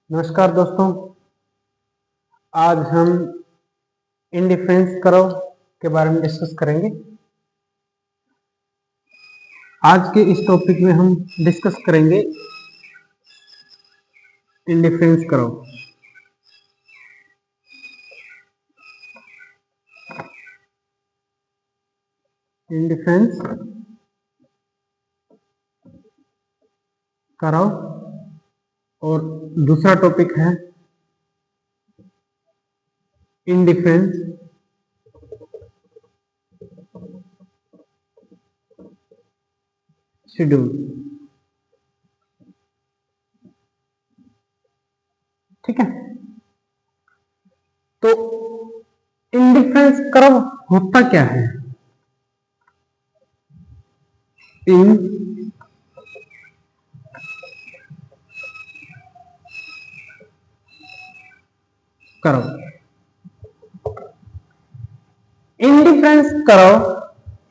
नमस्कार दोस्तों, आज हम इंडिफरेंस कर्व के बारे में डिस्कस करेंगे। आज के इस टॉपिक में हम डिस्कस करेंगे इंडिफरेंस कर्व। इंडिफरेंस कर्व और दूसरा टॉपिक है इंडिफरेंस शेड्यूल। ठीक है, तो इंडिफरेंस कर्व होता क्या है? इन curve, indifference curve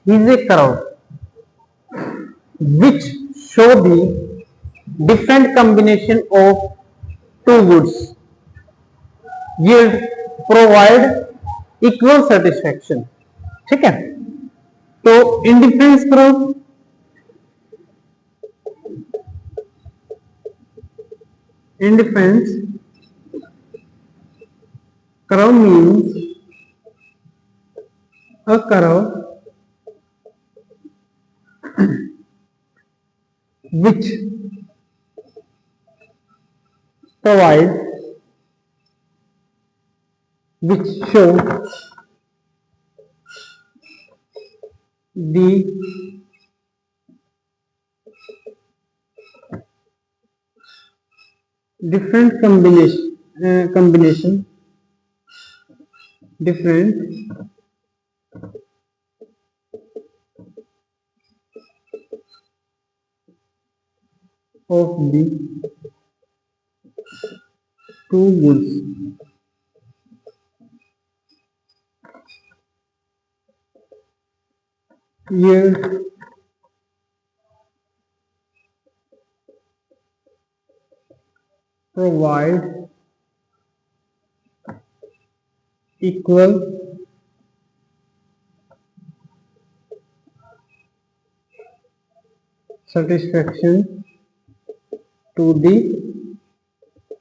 is a curve which show the different combination of two goods yield provide equal satisfaction। ठीक है, तो indifference curve means a curve which show the different combination of the two goods yield provide equal satisfaction to the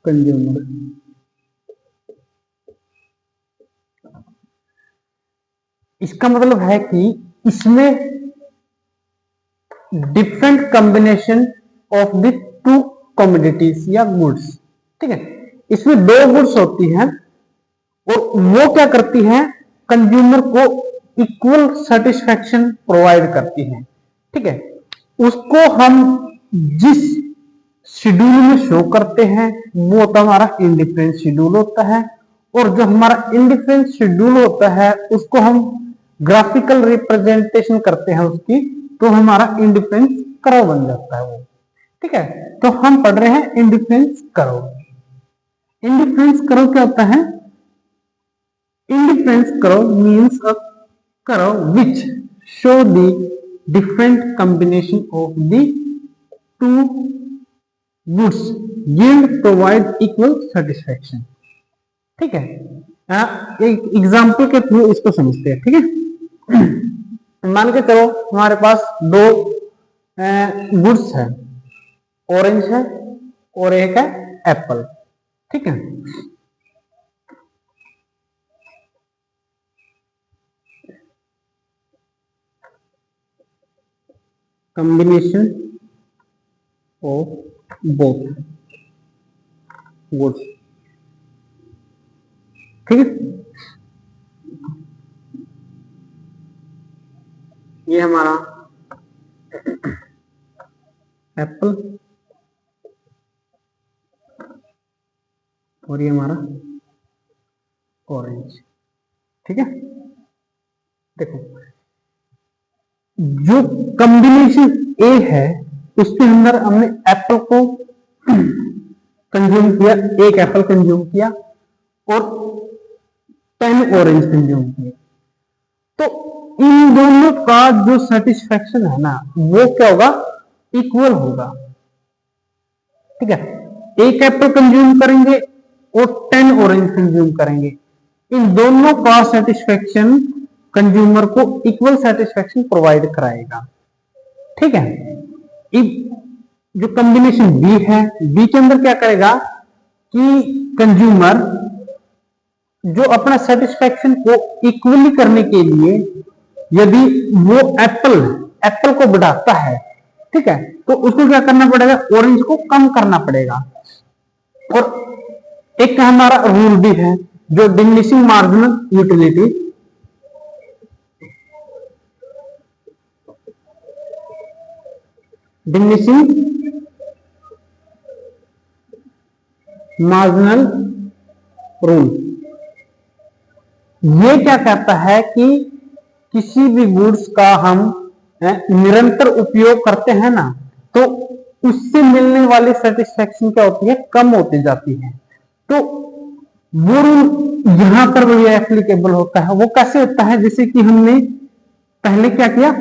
consumer। इसका मतलब है कि इसमें different combination of the two commodities या goods. ठीक है, इसमें दो गुड्स होती हैं और वो क्या करती हैं, कंज्यूमर को इक्वल सेटिस्फैक्शन प्रोवाइड करती हैं। ठीक है, उसको हम जिस शेड्यूल में शो करते हैं वो होता हमारा इंडिफरेंस शेड्यूल होता है, और जो हमारा इंडिफरेंस शेड्यूल होता है उसको हम ग्राफिकल रिप्रेजेंटेशन करते हैं उसकी, तो हमारा इंडिफरेंस कर्व बन जाता है वो। ठीक है, तो हम पढ़ रहे हैं इंडिफरेंस कर्व। इंडिफरेंस कर्व क्या होता है? Indifference curve means a curve which show the different combination of the two goods yield provide equal satisfaction. ठीक है, एक एग्जांपल के थ्रू इसको समझते हैं। ठीक है, मान के चलो हमारे पास दो गुड्स है, ऑरेंज है और एक है एप्पल। ठीक है, combination of both goods। ठीक है, ये हमारा एप्पल और ये हमारा ऑरेंज। ठीक है, देखो जो कॉम्बिनेशन ए है उसके अंदर हमने एप्पल को कंज्यूम किया, एक एप्पल कंज्यूम किया और 10 ऑरेंज कंज्यूम किए, तो इन दोनों का जो सेटिस्फैक्शन है ना वो क्या होगा, इक्वल होगा। ठीक है, एक एप्पल कंज्यूम करेंगे और 10 ऑरेंज कंज्यूम करेंगे, इन दोनों का सेटिस्फेक्शन कंज्यूमर को इक्वल सेटिस्फेक्शन प्रोवाइड कराएगा। ठीक है, जो कॉम्बिनेशन बी है, बी के अंदर क्या करेगा कि कंज्यूमर जो अपना सेटिस्फेक्शन को इक्वली करने के लिए यदि वो एप्पल एप्पल को बढ़ाता है, ठीक है, तो उसको क्या करना पड़ेगा, ऑरेंज को कम करना पड़ेगा। और एक हमारा रूल भी है जो diminishing marginal utility, diminishing marginal rule, ये क्या कहता है कि किसी भी गुड्स का हम निरंतर उपयोग करते हैं ना, तो उससे मिलने वाली सेटिस्फेक्शन क्या होती है, कम होती जाती है। तो वो रूल यहां पर भी एप्लीकेबल होता है। वो कैसे होता है, जैसे कि हमने पहले क्या किया,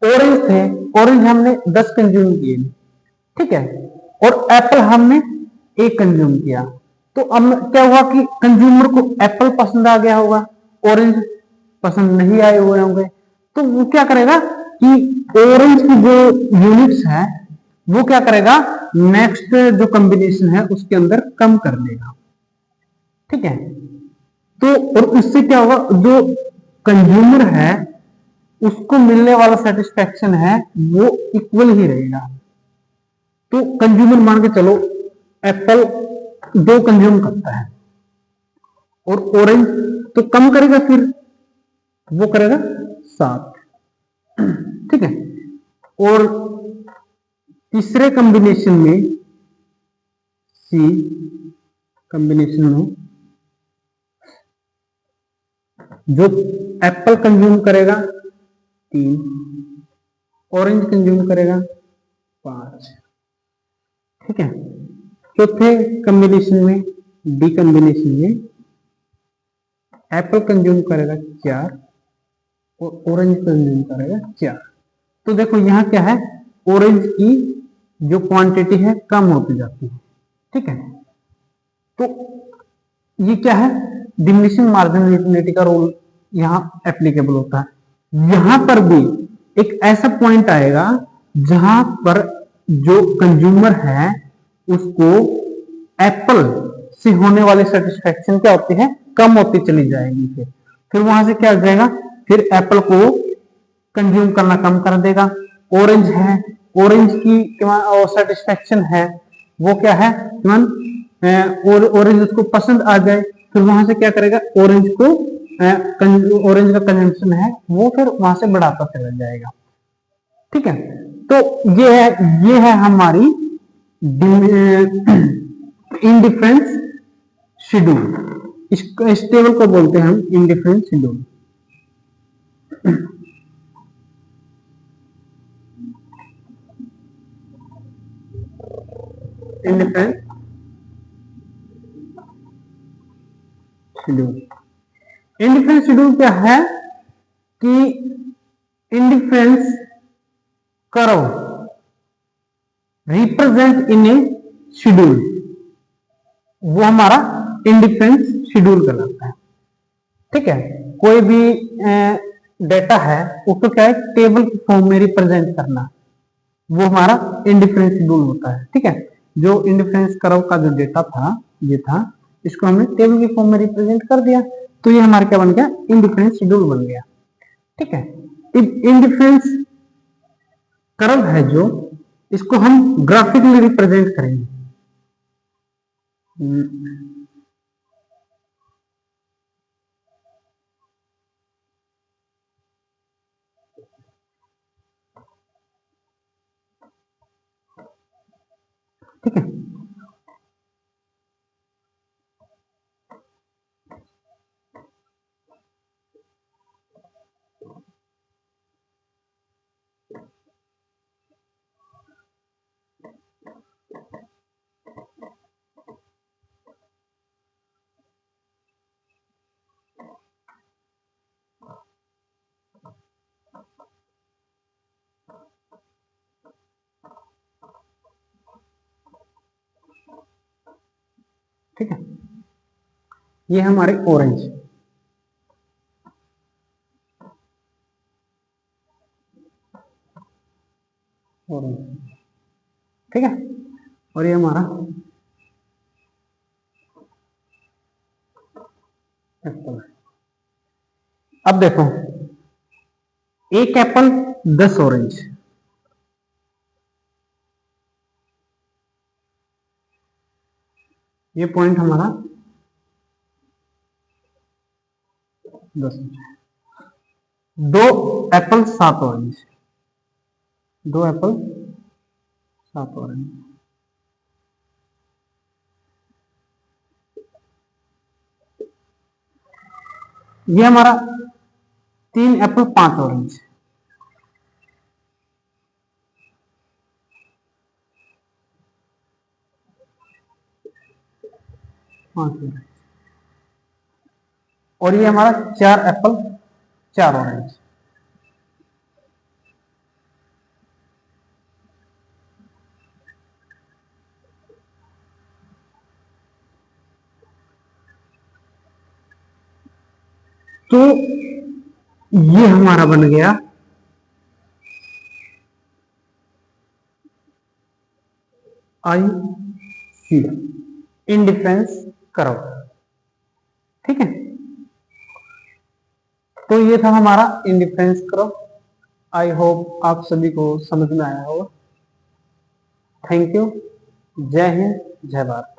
ऑरेंज थे, ऑरेंज हमने 10 कंज्यूम किए, ठीक है, और एप्पल हमने 1 कंज्यूम किया, तो अब क्या हुआ कि कंज्यूमर को एप्पल पसंद आ गया होगा, ऑरेंज पसंद नहीं आए हुए होंगे, तो वो क्या करेगा कि ऑरेंज की जो यूनिट्स है वो क्या करेगा, नेक्स्ट जो कॉम्बिनेशन है उसके अंदर कम कर देगा। ठीक है, तो और उससे क्या होगा, जो कंज्यूमर है उसको मिलने वाला सेटिस्फेक्शन है वो इक्वल ही रहेगा। तो कंज्यूमर मान के चलो एप्पल 2 कंज्यूम करता है और ऑरेंज तो कम करेगा, फिर वो करेगा 7, ठीक है। और तीसरे कॉम्बिनेशन में, सी कॉम्बिनेशन में जो एप्पल कंज्यूम करेगा 3, ऑरेंज कंज्यूम करेगा 5, ठीक है। चौथे कॉम्बिनेशन में, डी कॉम्बिनेशन में एप्पल कंज्यूम करेगा 4 और ऑरेंज कंज्यूम करेगा 4। तो देखो यहां क्या है, ऑरेंज की जो क्वांटिटी है कम होती जाती है, ठीक है। तो ये क्या है, डिमिनिशिंग मार्जिनल यूटिलिटी का रूल यहां एप्लीकेबल होता है। यहां पर भी एक ऐसा पॉइंट आएगा जहां पर जो कंज्यूमर है उसको एप्पल से होने वाली सेटिस्फेक्शन क्या होती है, कम होती चली जाएगी। फिर वहां से क्या हो जाएगा, फिर एप्पल को कंज्यूम करना कम कर देगा। ऑरेंज है, ऑरेंज की सेटिस्फेक्शन है वो क्या है, और ऑरेंज उसको पसंद आ जाए, फिर वहां से क्या करेगा, ऑरेंज को ऑरेंज का कंजम्पशन है वो फिर वहां से बढ़ाता चला जाएगा। ठीक है, तो ये है हमारी इंडिफरेंस शेड्यूल। इस टेबल को बोलते हैं हम indifference schedule. Indifference schedule, indifference schedule क्या है कि indifference curve represent in A schedule, वो हमारा इंडिफरेंस शेड्यूल कहलाता है। ठीक है, कोई भी डेटा है उसको क्या है, टेबल की फॉर्म में रिप्रेजेंट करना, वो हमारा इंडिफरेंस शेड्यूल होता है। ठीक है, जो इंडिफरेंस कर्व का जो डेटा था ये था, इसको हमने टेबल की फॉर्म में रिप्रेजेंट कर दिया, तो ये हमारा क्या बन गया, इंडिफरेंस शेड्यूल बन गया। ठीक है, इंडिफरेंस कर्व है जो, इसको हम ग्राफिकली रिप्रेजेंट करेंगे। ठीक है, ठीक है, ये हमारे ऑरेंज, ऑरेंज, ठीक है, और ये हमारा एप्पल। अब देखो, एक एप्पल 10 ऑरेंज, ये पॉइंट हमारा 10, 2 एप्पल 7 ऑरेंज, 2 एप्पल 7 ऑरेंज, ये हमारा 3 एप्पल 5 ऑरेंज, 5 ऑरेंज, और ये हमारा 4 एप्पल 4 ऑरेंज। तो ये हमारा बन गया आई सी, इंडिफरेंस कर्व, ठीक है। तो ये था हमारा इंडिफरेंस कर्व। आई होप आप सभी को समझ में आया होगा। Thank you. जय हिंद, जय भारत।